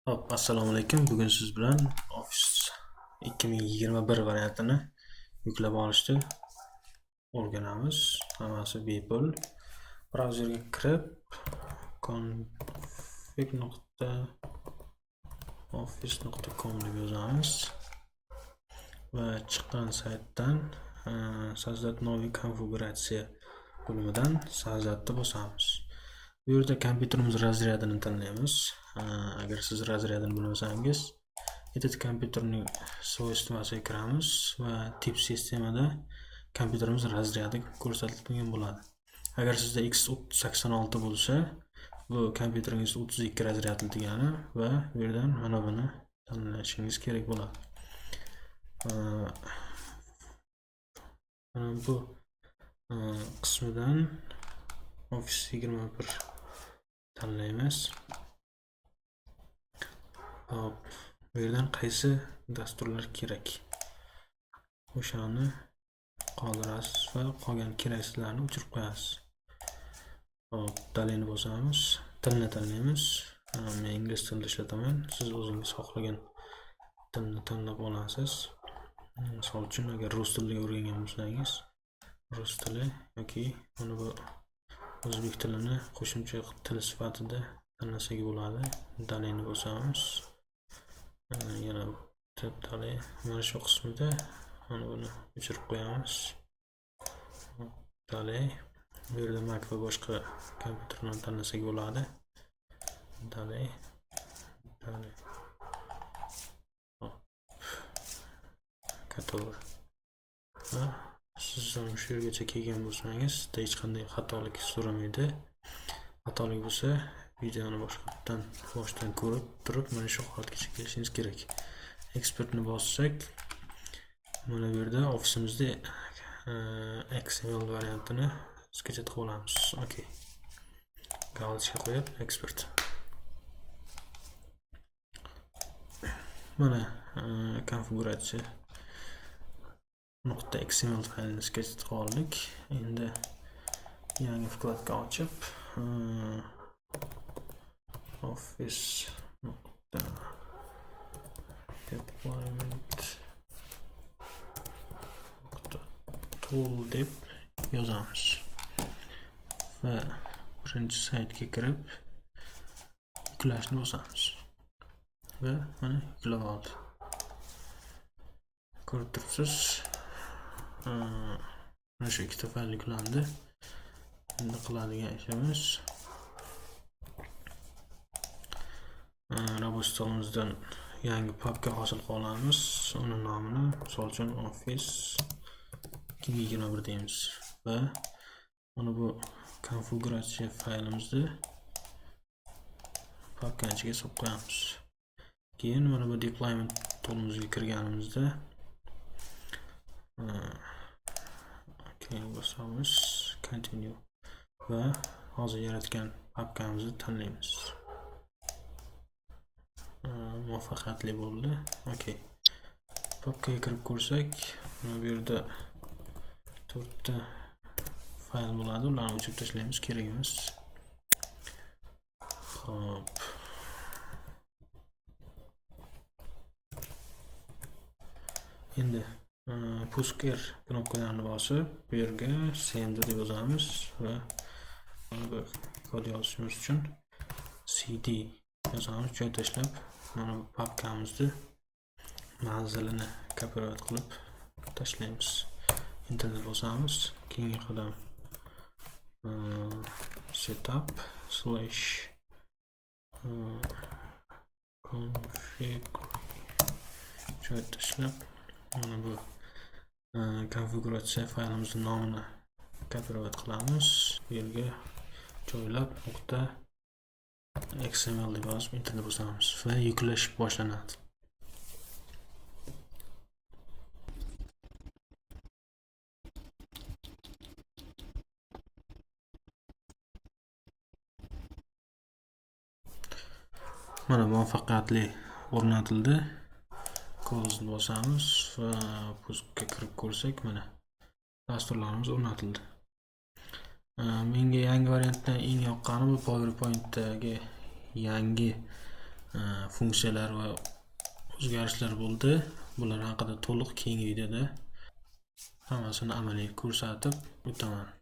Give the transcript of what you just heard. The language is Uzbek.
Hop, assalomu alaykum. Bugun siz bilan Office 2021 variantini yuklab olishni o'rganamiz. Hammasi bepul. Brauzerga kirib config.office.com deb yozamiz va chiqqan saytdan sozdать новый konfiguratsiya bo'limidan sozdатni bosamiz. Bu yerda kompyuterimiz razryadini tanlaymiz. Agar siz razryadini bilmasangiz, этот kompyuterning svoystvasiga kiramiz va tip sistemada kompyuterimiz razryadi ko'rsatilgan bo'ladi. Agar sizda x86 bo'lsa, bu kompyuteringiz 32 razryadli degani va bu yerdan mana buni tanlashingiz kerak bo'ladi. Bu qismidan Office 21 tanlaymiz. Hop, bu yerdan qaysi dasturlar kerak? O'shani qoldirasiz va qolgan keraksizlarni o'chirib qo'yasiz. Hop, dalini bosamiz, tilni tanlaymiz. Men ingliz tilida ishlataman. Siz o'zingiz xohlagan tilni tanlab olasiz. Misol uchun, agar rus tiliga o'rgangan bo'lsangiz, rus tili yoki mana bu o'zbek tilini qo'shimcha til sifatida tanlasak bo'ladi. Dalini bosamiz. Yana dali mana shu qismida mana buni o'chirib qo'yamiz. Dali bu yerda Mac va boshqa kompyuterlarni tanlasak bo'ladi. Dali Kator. Siz ham shu yergacha kelgan bo'lsangiz, hech qanday xatolik so'ramaydi. Xatolik bo'lsa, videoni boshdan ko'rib turib, mana shu holatgacha kelishingiz kerak. Expertni bossak, mana bu yerda ofisimizda XML variantini sketchetib olamiz. Okay. Galочка qo'yib, expert. Mana konfiguratsiya .xml faylini sketchetib oldik. Endi yangi vkladka ochib, Office deployment tool deb yozamiz va birinchi saytga kirib yuklashni bosamiz va mana yuklab oldi. Ko'rib turibsiz, mana shu ikkita fayl yuklandi. Endi qiladigan ishimiz rабочий stolimizdan yangi papka hosil qilamiz. Uni nomini misol uchun Office 2021 deymiz va mana bu konfiguratsiya faylimizni papkaning ichiga solib qo'yamiz. Keyin mana bu deployment tool'imizga kirganimizda keyin bosamiz continue va hozir yaratgan papkamizni tanlaymiz. Muvaffaqiyatli bo'ldi. Okay. Papkaga kirib ko'rsak, mana bu yerda 4 ta fayl bo'ladi. Ularni o'chirib tashlaymiz, kerak emas. Xo'p. Endi pusker knopkalarini bosib, bu yerga send deb yozamiz va bu kod yozishimiz uchun cd yozamiz, joy tashlab, mana bu papkamizni manzilini kopirovать qilib tashlaymiz. Enterni bosamiz. Keyingi qadam setup /config joy tashlab, mana bu konfiguratsiya faylimizning nomini kopirovать qilamiz. Bu yerga joylab .xml deb yozib enterni bosamiz va yuklash boshlanadi. Mana muvaffaqiyatli o'rnatildi. Close bosamiz va puskga kirib ko'rsak, mana dasturlarimiz o'rnatildi. Menga yangi variantdan eng yoqqani bu PowerPoint'dagi yangi funksiyalar va o'zgarishlar bo'ldi. Bular haqida to'liq keyingi videoda hammasini amaliy ko'rsatib o'taman.